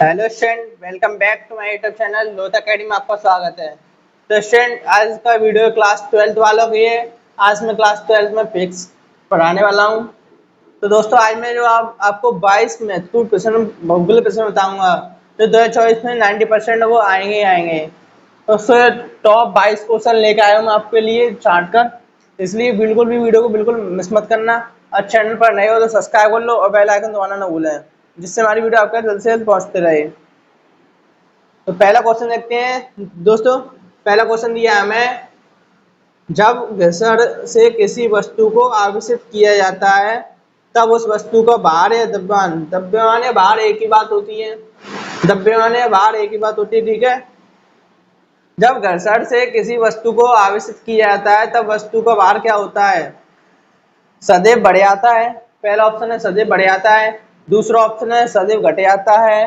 Hello student, welcome back to my YouTube channel लोथ academy में आपका स्वागत है। तो स्टूडेंट, आज का वीडियो क्लास 12th वालों के लिए। आज मैं क्लास 12th में फिजिक्स पढ़ाने वाला हूं। तो दोस्तों, आज मैं जो आपको 22 महत्वपूर्ण प्रश्न, भौगोलिक प्रश्न बताऊंगा जो 2024 में 90% वो आएंगे ही आएंगे। तो सर, टॉप 22 क्वेश्चन लेके आया हूँ मैं आपके लिए छांट कर, इसलिए बिल्कुल भी वीडियो को बिल्कुल मिस मत करना। और चैनल पर नए हो तो सब्सक्राइब कर लो और बेल आइकन दबाना ना भूलें, जिससे हमारी वीडियो आपके जल्द से जल्द पहुंचते रहे। तो पहला क्वेश्चन देखते हैं दोस्तों। पहला क्वेश्चन दिया है हमें, जब घर्षण से किसी वस्तु को आवेशित किया जाता है तब उस वस्तु का भार या द्रव्यमान, द्रव्यमान या भार एक ही बात होती है, द्रव्यमान या भार एक ही बात होती है, ठीक है। जब घर्षण से किसी वस्तु को आवेशित किया जाता है तब वस्तु का भार क्या होता है? सदैव बढ़ जाता है। पहला ऑप्शन है सदैव बढ़ जाता है, दूसरा ऑप्शन है सदैव घट जाता है,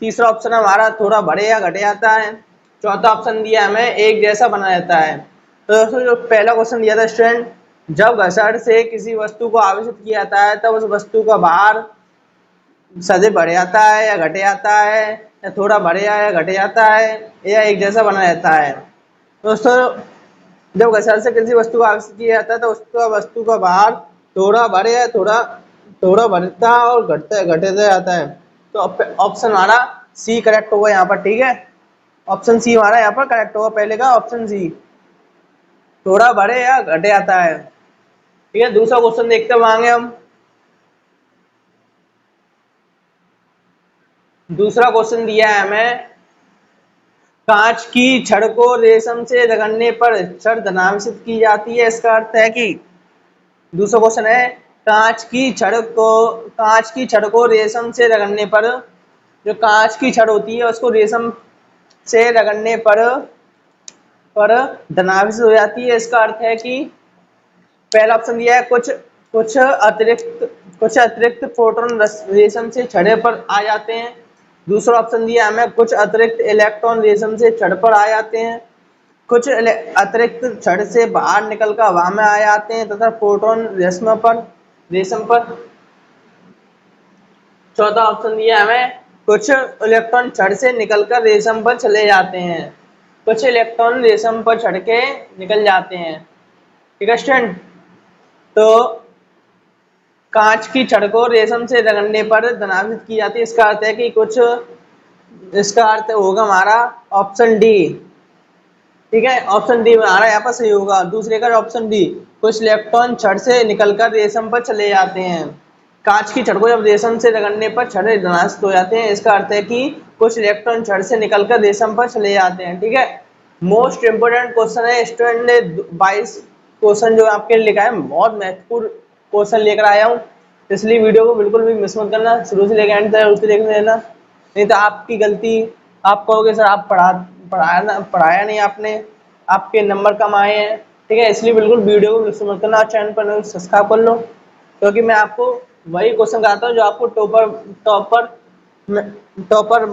तीसरा ऑप्शन हमारा थोड़ा बढ़े या घट जाता है, चौथा ऑप्शन दिया हमें एक जैसा बना रहता है। तो दोस्तों, जो पहला क्वेश्चन दिया था स्टूडेंट, जब घर्षण से किसी वस्तु को आवेशित किया जाता है तब उस वस्तु का भार सदैव बढ़ जाता है या घट जाता है, या थोड़ा बढ़े या घट जाता है, या एक जैसा बना रहता है। दोस्तों, जब घर्षण से किसी वस्तु को आवेशित किया जाता है तो उसका वस्तु का भार थोड़ा बढ़े या थोड़ा थोड़ा बढ़ता और घटते जाता है। तो ऑप्शन हमारा सी करेक्ट होगा यहाँ पर, ठीक है। ऑप्शन सी हमारा यहाँ पर करेक्ट होगा, पहले का ऑप्शन सी, थोड़ा बढ़े या घट जाता है, ठीक है। दूसरा क्वेश्चन देखते हैं आगे हम। दूसरा क्वेश्चन दिया है हमें, कांच की छड़ को रेशम से रगड़ने पर छड़ धनाभिषिक्त की जाती है, इसका अर्थ है कि, दूसरा क्वेश्चन है, कांच की छड़ को रेशम से रगड़ने पर, जो कांच की छड़ होती है उसको रेशम से रगड़ने पर धनाभिषिक्त हो जाती है, इसका अर्थ है कि, पहला ऑप्शन दिया है कुछ अतिरिक्त प्रोटॉन रेशम से छड़े पर आ जाते हैं, दूसरा ऑप्शन दिया हमें कुछ अतिरिक्त इलेक्ट्रॉन रेशम से छड़ पर आ जाते हैं, कुछ अतिरिक्त छड़ से बाहर निकलकर हवा में आ जाते हैं, तथा प्रोटॉन रेशम पर। चौथा ऑप्शन दिया हमें कुछ इलेक्ट्रॉन छड़ से निकलकर रेशम पर चले जाते हैं, कुछ इलेक्ट्रॉन रेशम पर चढ़ के निकल जाते हैं, ठीक है स्टूडेंट। तो कांच की छड़ को रेशम से रगड़ने पर धनाभिषिक्त की जाती है, इसका अर्थ है कि कुछ, इसका अर्थ होगा हमारा ऑप्शन डी, ठीक है। ऑप्शन डी हमारा यहाँ पर सही होगा। दूसरे का ऑप्शन डी, कुछ इलेक्ट्रॉन छड़ से निकलकर रेशम पर चले जाते हैं। कांच की छड़ को जब रेशम से रगड़ने पर छड़ धनाभिषिक्त हो जाते हैं, इसका अर्थ है कि कुछ इलेक्ट्रॉन छड़ से निकलकर रेशम पर चले जाते हैं, ठीक है। मोस्ट इंपोर्टेंट क्वेश्चन है स्टूडेंट ने 22 क्वेश्चन जो आपके लिए लिखा है, बहुत महत्वपूर्ण क्वेश्चन लेकर आया हूँ, इसलिए वीडियो को बिल्कुल भी मिस मत करना, शुरू से लेकर एंड तक देखने देना, नहीं तो आपकी गलती, आप कहोगे सर आप पढ़ाया नहीं आपने, आपके नंबर कम आए हैं, ठीक है। इसलिए बिल्कुल वीडियो को मिस मत करना, चैनल पर सब्सक्राइब कर लो, क्योंकि मैं आपको वही क्वेश्चन कराता हूँ जो आपको टॉपर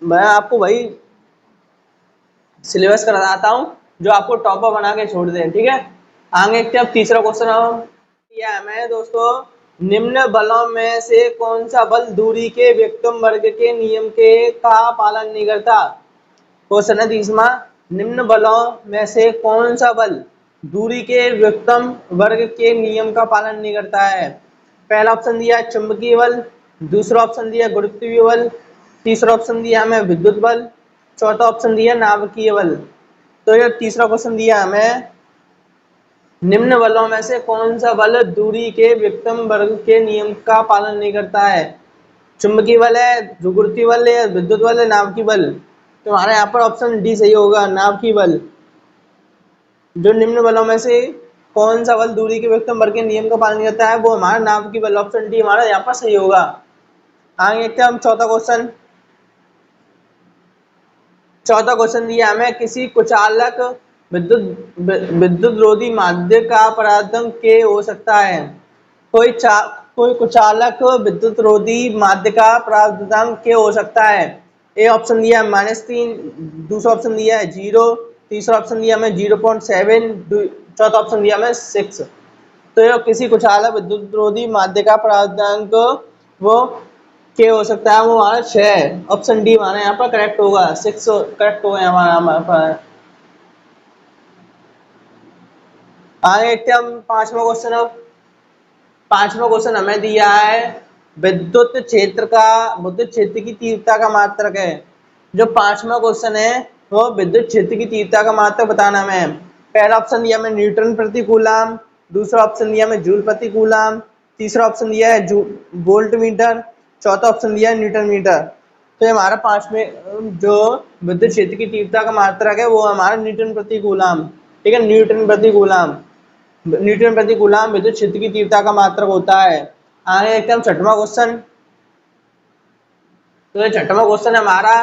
मैं आपको वही सिलेबस कराता हूँ जो आपको टॉपर बना के छोड़ दे, ठीक है। आगे अब तीसरा क्वेश्चन दिया है हमें दोस्तों, निम्न बलों में से कौन सा बल दूरी के व्युत्क्रम वर्ग के नियम के का पालन नहीं करता? क्वेश्चन है तीसरा, निम्न बलों में से कौन सा बल दूरी के व्युत्क्रम वर्ग के नियम का पालन नहीं करता है? पहला ऑप्शन दिया चुंबकीय बल, दूसरा ऑप्शन दिया गुरुत्वीय बल, तीसरा ऑप्शन दिया हमें विद्युत बल, चौथा ऑप्शन दिया नाभिकीय बल। तो ये तीसरा क्वेश्चन दिया हमें, निम्न बलों में से कौन सा बल दूरी के व्युत्क्रम वर्ग के नियम का पालन नहीं करता है? चुंबकीय बल है, गुरुत्वीय बल है, विद्युत बल है, नाभिकीय बल। तो हमारे यहाँ पर ऑप्शन डी सही होगा, नाभिकीय बल। जो निम्न बलों में से कौन सा बल दूरी के व्युत्क्रम वर्ग के नियम का पालन करता है, वो हमारा नाभिकीय बल, ऑप्शन डी हमारा यहाँ पर सही होगा। आगे देखते हैं हम चौथा क्वेश्चन। चौथा क्वेश्चन दिया हमें, किसी कुचालक विद्युतरोधी माध्य का परावर्तन के हो सकता है? कोई कुचालक विद्युतरोधी माध्य का परावर्तन के हो सकता है? ए ऑप्शन दिया है -3, दूसरा ऑप्शन दिया है 0, तीसरा ऑप्शन दिया हमें 0.7, चौथा ऑप्शन दिया हमें 6। तो ये किसी कुचालक विद्युतरोधी माध्य का परावर्तन वो के हो सकता है, वो हमारा 6, ऑप्शन डी हमारा यहाँ पर करेक्ट होगा, 6 करेक्ट होगा हमारा हमारे पर। आगे देखते हैं हम पांचवा क्वेश्चन। अब पांचवा क्वेश्चन हमें दिया है विद्युत क्षेत्र की तीव्रता का मात्रक है। जो पांचवा क्वेश्चन है वो विद्युत क्षेत्र की तीव्रता का मात्रक बताना हमें। पहला ऑप्शन दिया हमें न्यूटन प्रति कूलम, दूसरा ऑप्शन दिया हमें जूल प्रति कूलम, तीसरा ऑप्शन दिया है वोल्ट मीटर, चौथा ऑप्शन दिया है न्यूटन मीटर। तो ये हमारा पांचवें जो विद्युत क्षेत्र की तीव्रता का मात्रक है वो हमारा न्यूटन प्रति कूलम, ठीक है, न्यूटन प्रति कूलम। न्यूटन प्रति कूलम विद्युत क्षेत्र की तीव्रता का मात्रक होता है। आगे देखते हैं हम छठवां क्वेश्चन। तो ये छठवां क्वेश्चन हमारा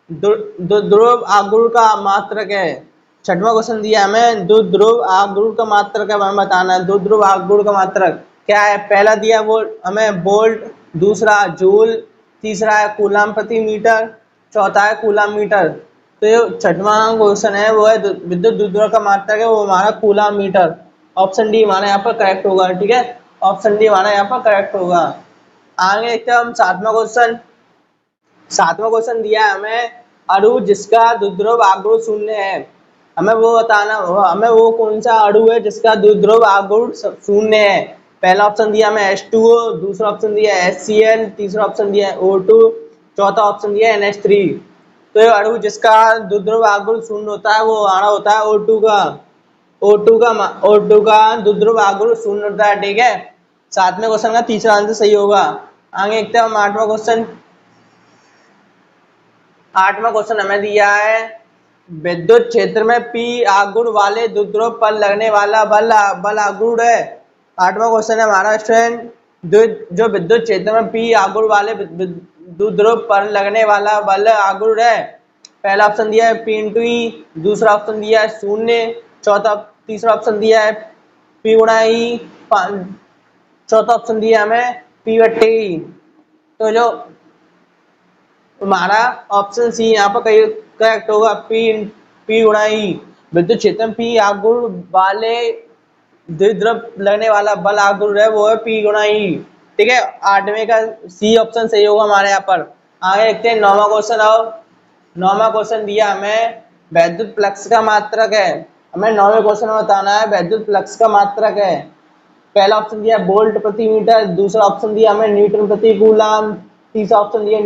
ध्रुव आघूर्ण का मात्रक है। छठवां क्वेश्चन दिया हमें ध्रुव आघूर्ण का मात्रक है, हमें बताना है ध्रुव आघूर्ण का मात्रक क्या है। पहला दिया वो हमें वोल्ट, दूसरा जूल, तीसरा है कूलम प्रति मीटर, चौथा है कूलम मीटर। तो ये छठवां क्वेश्चन है वो है विद्युत ध्रुव का मात्रक है वो हमारा कूलम मीटर। ऑप्शन डी हमारा यहाँ पर करेक्ट होगा, ठीक है, ऑप्शन डी हमारा यहाँ पर करेक्ट होगा। आगे देखते हैं हम सातवां क्वेश्चन। सातवां क्वेश्चन दिया है हमें अणु जिसका द्विध्रुव आघूर्ण शून्य है। हमें वो बताना, हमें वो कौन सा अणु है जिसका द्विध्रुव आघूर्ण शून्य है। पहला ऑप्शन दिया हमें H2O, दूसरा ऑप्शन दिया है HCl, तीसरा ऑप्शन दिया है O2, चौथा ऑप्शन दिया है NH3। तो ये अणु जिसका द्विध्रुव आघूर्ण शून्य होता है वो हमारा होता है O2 का। O2 का द्विध्रुव आघूर्ण शून्य होता है, ठीक है। सातवें क्वेश्चन का तीसरा आंसर सही होगा। आगे देखते हैं हम आठवां क्वेश्चन। आठवां क्वेश्चन हमें दिया है विद्युत क्षेत्र में P आघूर्ण वाले द्विध्रुव पर लगने वाला बल आघूर्ण है। आठवां क्वेश्चन है हमारा स्टूडेंट जो विद्युत क्षेत्र में P आघूर्ण वाले द्विध्रुव पर लगने वाला बल आघूर्ण है। पहला ऑप्शन दिया है P इंटू ई, दूसरा ऑप्शन दिया है 0, तीसरा ऑप्शन दिया है P गुणा ई, चौथा ऑप्शन दिया हमें P बट्टे ई। तो जो हमारा ऑप्शन सी यहाँ पर करेक्ट होगा, पी गुणा ई। विद्युत क्षेत्र में P आघूर्ण वाले द्विध्रुव लगने वाला बल आघूर्ण है वो है P गुणा ई, ठीक है। आठवें का सी ऑप्शन सही होगा हमारे यहाँ पर। आगे देखते हैं नौवां क्वेश्चन। आओ, नौवां क्वेश्चन दिया हमें वैद्युत फ्लक्स का मात्रक है। हमें नौवें क्वेश्चन में बताना है वैद्युत फ्लक्स का मात्रक है। पहला ऑप्शन दिया वोल्ट प्रति मीटर, दूसरा ऑप्शन दिया हमें न्यूटन प्रति कूलम, तीसरा ऑप्शन दिया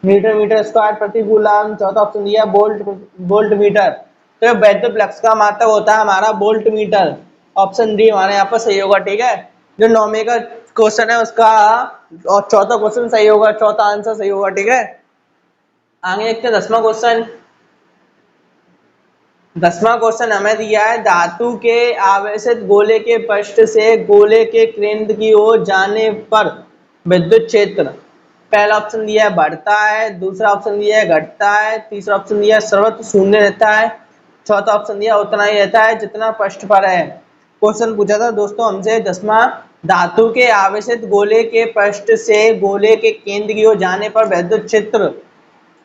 न्यूटन मीटर स्क्वायर प्रति कूलम, चौथा ऑप्शन दिया वोल्ट मीटर। तो वैद्युत फ्लक्स का मात्रक होता है हमारा वोल्ट मीटर। ऑप्शन डी हमारे यहाँ पर सही होगा, ठीक है। जो नौवें का क्वेश्चन है उसका और चौथा क्वेश्चन सही होगा, चौथा आंसर सही होगा, ठीक है। आगे देखते हैं दसवां क्वेश्चन। दसवां क्वेश्चन हमें दिया है धातु के आवेशित गोले के पृष्ठ से गोले के केंद्र की ओर जाने पर विद्युत क्षेत्र। पहला ऑप्शन दिया है बढ़ता है, दूसरा ऑप्शन दिया है घटता है, तीसरा ऑप्शन दिया है सर्वत्र शून्य रहता है, चौथा ऑप्शन दिया उतना ही रहता है जितना पृष्ठ पर है। क्वेश्चन पूछा था दोस्तों हमसे दसवां, धातु के आवेशित गोले के पृष्ठ से गोले के केंद्र की ओर जाने पर विद्युत क्षेत्र।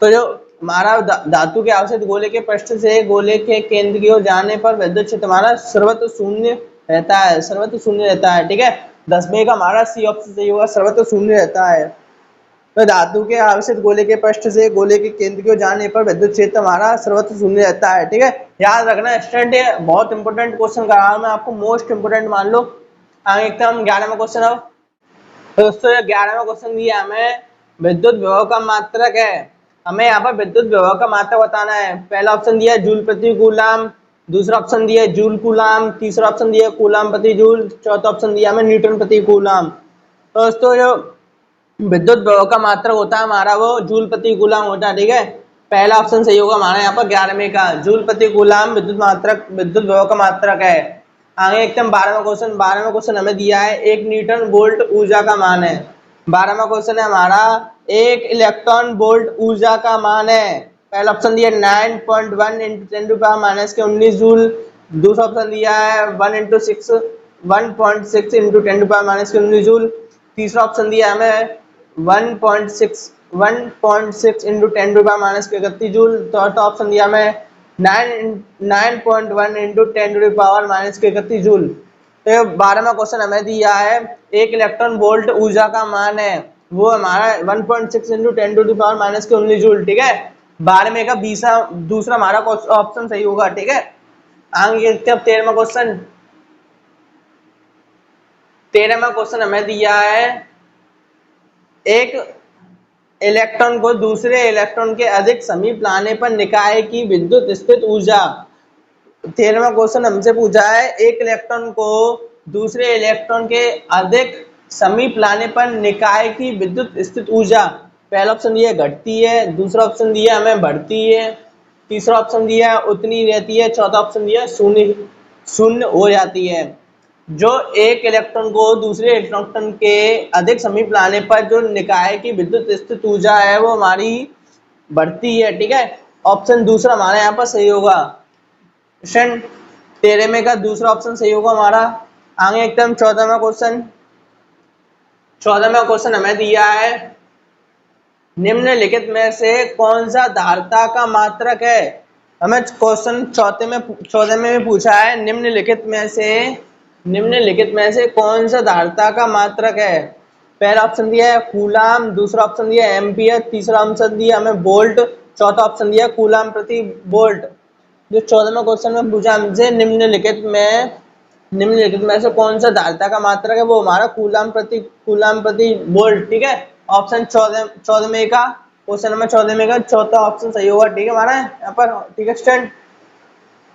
तो जो हमारा धातु के आवेशित गोले के पृष्ठ से गोले के केंद्र की ओर जाने पर विद्युत क्षेत्र हमारा सर्वत्र शून्य रहता है, सर्वत्र शून्य रहता है, ठीक है। दसवें का हमारा सी ऑप्शन सही होगा, सर्वत्र शून्य रहता है। तो धातु के आवेशित गोले के पृष्ठ से गोले के केंद्र की ओर जाने पर विद्युत क्षेत्र हमारा सर्वत्र शून्य रहता है, ठीक है। याद रखना स्टूडेंट, ये बहुत इंपॉर्टेंट क्वेश्चन कर रहा हूं मैं आपको, मोस्ट इंपोर्टेंट मान लो। आगे एकदम 11वां क्वेश्चन। अब तो दोस्तों 11वां क्वेश्चन दिया हमें विद्युत विभव का मात्रक है। हमें यहाँ पर विद्युत विभव का मात्रक बताना है। पहला ऑप्शन दिया है जूल प्रति कूलम, दूसरा ऑप्शन दिया है जूल कूलम, तीसरा ऑप्शन दिया है कूलम प्रति जूल, चौथा ऑप्शन दिया हमें न्यूटन प्रति कूलम। तो दोस्तों जो विद्युत विभव का मात्रक होता है हमारा वो जूल प्रति कूलम होता है, ठीक है। पहला ऑप्शन सही होगा हमारा यहाँ पर 11वें का, जूल प्रति कूलम विद्युत विभव का मात्रक है। आगे एकदम 12वां क्वेश्चन। 12वां क्वेश्चन हमें दिया है 1 न्यूटन वोल्ट ऊर्जा का मान है। 12वां क्वेश्चन है हमारा 1 इलेक्ट्रॉन वोल्ट ऊर्जा का मान है। पहला ऑप्शन दिया 9.1 × 10⁻⁻19 जूल, दूसरा ऑप्शन दिया है 1.6 × 10⁻⁻19 जूल, तीसरा ऑप्शन दिया हमें 1.6 × 10⁻31 जूल, चौथा ऑप्शन दिया हमें 9.1 × 10⁻31 जूल। तो 12वां क्वेश्चन हमें दिया है 1 इलेक्ट्रॉन वोल्ट ऊर्जा का मान है। वो हमारा 1.6 इंटू 10⁻⁻19 जूल, ठीक है। 12वें का 20 दूसरा हमारा ऑप्शन सही होगा, ठीक है। आगे देखते हैं अब 13वां क्वेश्चन। 13वां क्वेश्चन हमें दिया है, एक इलेक्ट्रॉन को दूसरे इलेक्ट्रॉन के अधिक समीप लाने पर निकाय की विद्युत स्थित ऊर्जा। 13वां क्वेश्चन हमसे पूछा है, एक इलेक्ट्रॉन को दूसरे इलेक्ट्रॉन के अधिक समीप लाने पर निकाय की विद्युत स्थित ऊर्जा। पहला ऑप्शन दिया है घटती है, दूसरा ऑप्शन दिया हमें बढ़ती है, तीसरा ऑप्शन दिया है उतनी रहती है, चौथा ऑप्शन दिया शून्य शून्य हो जाती है। जो एक इलेक्ट्रॉन को दूसरे इलेक्ट्रॉन के अधिक समीप लाने पर जो निकाय की विद्युत स्थित ऊर्जा है वो हमारी बढ़ती है, ठीक है। ऑप्शन दूसरा हमारे यहाँ पर सही होगा। क्वेश्चन 13वें का दूसरा ऑप्शन सही होगा हमारा। आगे एकदम 14वां क्वेश्चन। 14वां क्वेश्चन हमें दिया है, निम्नलिखित में से कौन सा धारिता का मात्रक है। हमें क्वेश्चन 14 में पूछा है, निम्नलिखित में से कौन सा धारिता का मात्रक है। पहला ऑप्शन दिया है कूलाम, दूसरा ऑप्शन दिया है एम्पियर, तीसरा ऑप्शन दिया हमें वोल्ट, चौथा ऑप्शन दिया कूलाम प्रति वोल्ट। जो 14वां क्वेश्चन में पूछा हमसे, निम्नलिखित में से कौन सा धारिता का मात्रक है, वो हमारा कूलाम प्रति वोल्ट, ठीक है। ऑप्शन 14 का क्वेश्चन नंबर 14 का चौथा ऑप्शन सही होगा, ठीक है हमारा यहाँ पर, ठीक है स्टूडेंट।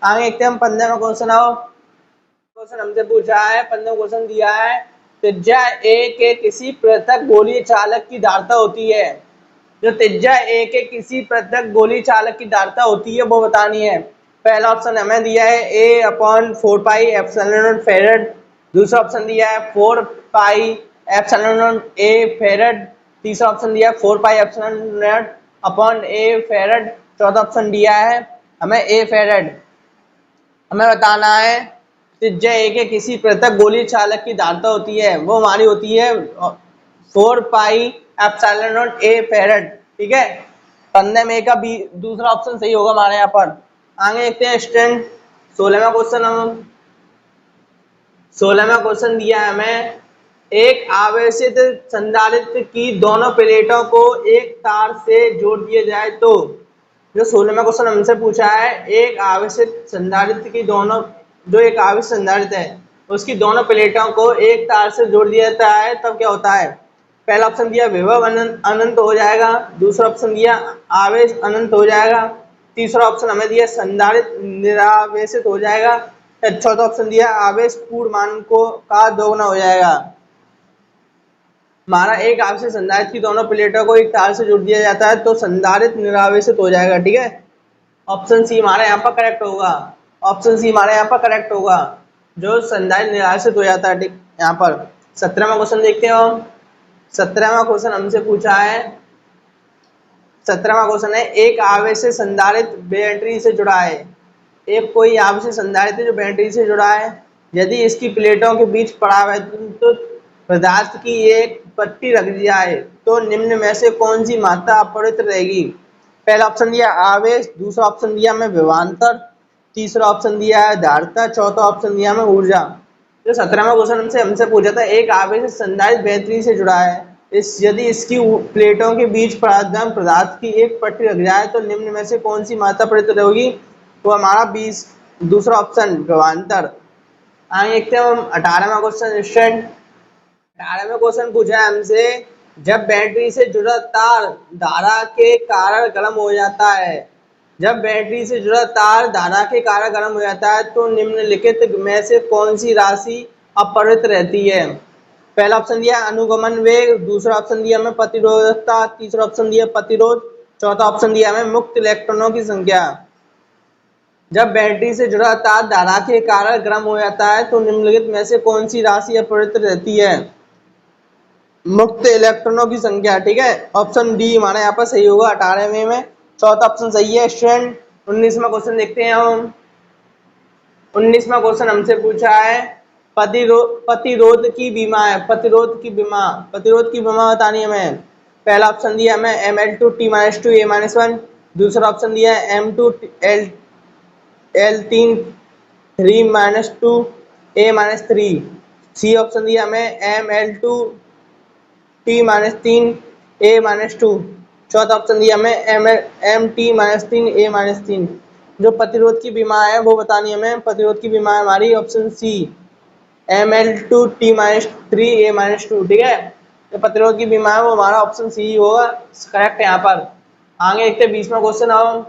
आगे देखते हैं हम 15वां क्वेश्चन। आओ, क्वेश्चन हमसे पूछा है, 15वां क्वेश्चन दिया है, त्रिज्या ए के किसी पृथक गोलीय चालक की धारिता होती है। जो त्रिज्या ए के किसी पृथक गोलीय चालक की धारिता होती है वो बतानी है। पहला ऑप्शन हमें दिया है A/4πε0 फेरेड, दूसरा ऑप्शन दिया है 4πε0 A फेरेड, तीसरा ऑप्शन दिया है 4πε0 अपॉन A फेरेड, चौथा ऑप्शन दिया है हमें A फेरेड। हमें बताना है त्रिज्या ए के किसी पृथक गोलीय चालक की धारिता होती है, वो हमारी होती है 4πε0 A फेरेड, ठीक है। 15 में का भी दूसरा ऑप्शन सही होगा हमारे यहाँ पर। आगे देखते हैं स्टूडेंट 16वां क्वेश्चन। हम 16वां क्वेश्चन दिया है हमें, एक आवेशित संधारित्र की दोनों प्लेटों को एक तार से जोड़ दिया जाए तो। जो 16वां क्वेश्चन हमसे पूछा है, एक आवेशित संधारित्र की दोनों, जो एक आवेशित संधारित्र है उसकी दोनों प्लेटों को एक तार से जोड़ दिया जाता है तब क्या होता है। पहला ऑप्शन दिया विभव अनंत हो जाएगा, दूसरा ऑप्शन दिया आवेश अनंत हो जाएगा, तीसरा ऑप्शन हमें दिया संधारित्र निरावेशित हो जाएगा, चौथा ऑप्शन दिया आवेश पूर्ण मान को का दोगुना हो जाएगा। हमारा एक आवेशित संधारित्र की दोनों प्लेटों को एक तार से जोड़ दिया जाता है तो संधारित्र निरावेशित हो जाएगा, ठीक है। ऑप्शन सी हमारे यहाँ पर करेक्ट होगा। ऑप्शन सी हमारे यहाँ पर करेक्ट होगा, जो संधारित्र निरावेशित हो जाता है, ठीक। यहाँ पर 17वां क्वेश्चन देखते हो। 17वां क्वेश्चन हमसे पूछा है, 17वां क्वेश्चन है, एक आवेशित संधारित्र बैटरी से जुड़ा है। एक कोई आवेशित संधारित्र जो बैटरी से जुड़ा है, यदि इसकी प्लेटों के बीच परावर्तित पदार्थ की एक पट्टी रख दी जाए तो निम्न में से कौन सी मात्रा अपरित रहेगी। पहला ऑप्शन दिया आवेश, दूसरा ऑप्शन दिया हमें विभवांतर, तीसरा ऑप्शन दिया है धारिता, चौथा ऑप्शन दिया हमें ऊर्जा। जो 17वां क्वेश्चन हमसे पूछा था, एक आवेशित संधारित्र बैटरी से जुड़ा है, यदि इसकी प्लेटों के बीच पदार्थ की एक पट्टी रख जाए तो निम्न में से कौन सी मात्रा अपरित होगी, तो हमारा 20 दूसरा ऑप्शन विभवांतर। आगे देखते हैं हम 18वां क्वेश्चन स्टूडेंट। 18वां क्वेश्चन पूछा है हमसे, जब बैटरी से जुड़ा तार धारा के कारण गर्म हो जाता है, जब बैटरी से जुड़ा तार धारा के कारण गर्म हो जाता है तो निम्नलिखित में से कौन सी राशि अपरित रहती है। पहला ऑप्शन दिया अनुगमन वेग, दूसरा ऑप्शन दिया हमें प्रतिरोधकता, तीसरा ऑप्शन दिया प्रतिरोध, चौथा ऑप्शन दिया हमें मुक्त इलेक्ट्रॉनों की संख्या। जब बैटरी से जुड़ा तार धारा के कारण गर्म हो जाता है तो निम्नलिखित में से कौन सी राशि अपरित रहती है, मुक्त इलेक्ट्रॉनों की संख्या, ठीक है। ऑप्शन डी हमारे यहाँ पर सही होगा 18वें में, चौथा ऑप्शन सही है स्टूडेंट। 19वां क्वेश्चन देखते हैं हम। 19वां क्वेश्चन हमसे पूछा है, प्रतिरोध की विमा है, प्रतिरोध की विमा बतानी है हमें। पहला ऑप्शन दिया हमें Ml2T-2 A-1, दूसरा ऑप्शन दिया है M2L3 3-2 A-3, सी ऑप्शन दिया हमें Ml2 t-3 a-2। चौथा ऑप्शन दिया हमें mt-3 a-3। जो प्रतिरोध की विमा है वो बतानी हमें, प्रतिरोध की विमा है हमारी option C ml2 t-3 a-2। ठीक है, जो प्रतिरोध की विमा है वो हमारा ऑप्शन सी होगा करेक्ट यहाँ पर। आगे देखते हैं 20वां क्वेश्चन। अब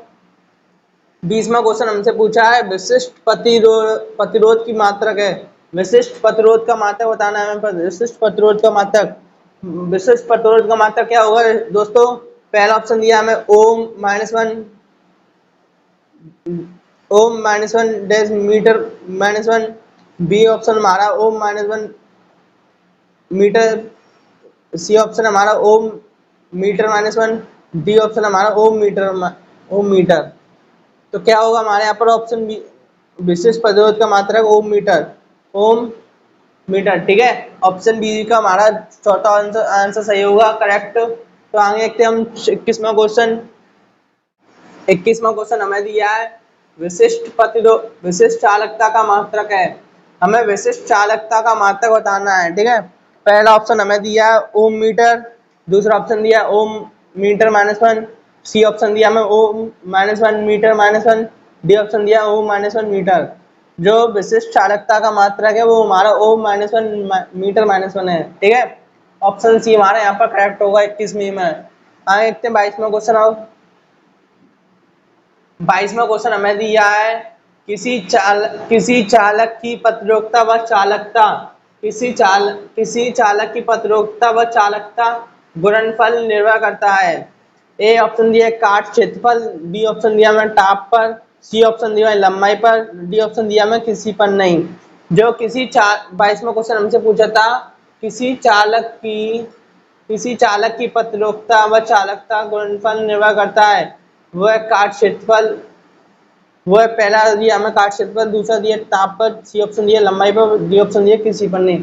20वां क्वेश्चन हमसे पूछा है विशिष्ट प्रतिरोध की मात्रक है। विशिष्ट प्रतिरोध का मात्रक बताना है हमें। विशिष्ट प्रतिरोध का मात्रक, विशिष्ट प्रतिरोध का मात्रक क्या होगा दोस्तों? पहला ऑप्शन दिया हमें ओम -1 डेज मीटर -1। बी ऑप्शन हमारा ओम -1 मीटर। सी ऑप्शन हमारा ओम मीटर -1। डी ऑप्शन हमारा ओम मीटर। तो क्या होगा हमारे यहाँ पर ऑप्शन बी, विशिष्ट प्रतिरोध का मात्रक ओम मीटर। ठीक है, ऑप्शन बी का हमारा चौथा आंसर सही होगा करेक्ट। तो आगे देखते हैं हम 21वां क्वेश्चन। 21वां क्वेश्चन हमें दिया है विशिष्ट चालकता का मात्रक है। हमें विशिष्ट चालकता का मात्रक बताना है। ठीक है, पहला ऑप्शन हमें दिया है ओम मीटर। दूसरा ऑप्शन दिया ओम मीटर -1। सी ऑप्शन दिया हमें ओम -1 मीटर -1। डी ऑप्शन दिया ओम -1 मीटर। जो विशिष्ट चालकता का मात्रक है वो हमारा ओम -1 मीटर -1 है। ठीक है, ऑप्शन सी हमारा यहाँ पर करेक्ट होगा 21वीं में। आगे देखते हैं 22वां क्वेश्चन। अब 22वां क्वेश्चन हमें दिया है किसी चालक की प्रतिरोधकता व चालकता, किसी चालक की प्रतिरोधकता व चालकता गुणनफल निर्भर करता है। ए ऑप्शन दिया काट क्षेत्रफल। बी ऑप्शन दिया हमें ताप पर। सी ऑप्शन दिया लंबाई पर। डी ऑप्शन दिया हमें किसी पर नहीं। जो 22वां क्वेश्चन हमसे पूछा था किसी चालक की प्रतिरोधकता व चालकता गुणनफल निर्भर करता है, वह काट क्षेत्रफल, वह पहला दिया हमें काट क्षेत्रफल, दूसरा दिया ताप पर, सी ऑप्शन दिया लंबाई पर, डी ऑप्शन दिया किसी पर नहीं।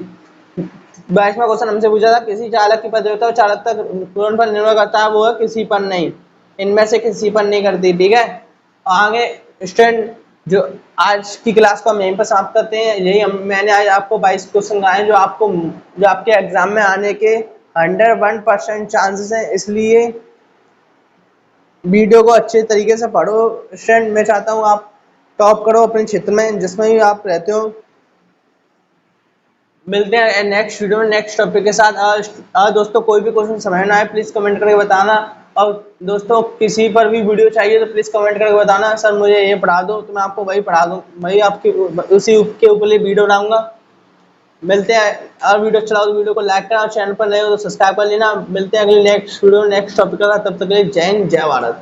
22वां क्वेश्चन हमसे पूछा था किसी चालक की प्रतिरोधकता और चालकता गुणनफल निर्भर करता है, वो है किसी पर नहीं। इनमें से किसी पर नहीं करती। ठीक है, आगे स्टूडेंट जो आज की क्लास को हम यहीं पर समाप्त करते हैं। यही मैंने आज आपको 22 क्वेश्चन कराए जो आपके एग्जाम में आने के 101% चांसेस हैं। इसलिए वीडियो को अच्छे तरीके से पढ़ो स्टूडेंट। मैं चाहता हूँ आप टॉप करो अपने क्षेत्र में जिसमें भी आप रहते हो। मिलते हैं नेक्स्ट वीडियो में नेक्स्ट टॉपिक के साथ। दोस्तों कोई भी क्वेश्चन समझ ना आए प्लीज़ कमेंट करके बताना। और दोस्तों किसी पर भी वीडियो चाहिए तो प्लीज़ कमेंट करके बताना सर मुझे ये पढ़ा दो, तो मैं आपको वही पढ़ा दूँ, वही आपकी उसी के ऊपर वीडियो बनाऊंगा। मिलते हैं, और वीडियो अच्छा लगा तो वीडियो को लाइक करना, चैनल पर नए हो तो सब्सक्राइब कर लेना। मिलते हैं अगले नेक्स्ट वीडियो नेक्स्ट टॉपिक का। तब तक के लिए जय हिंद जय भारत।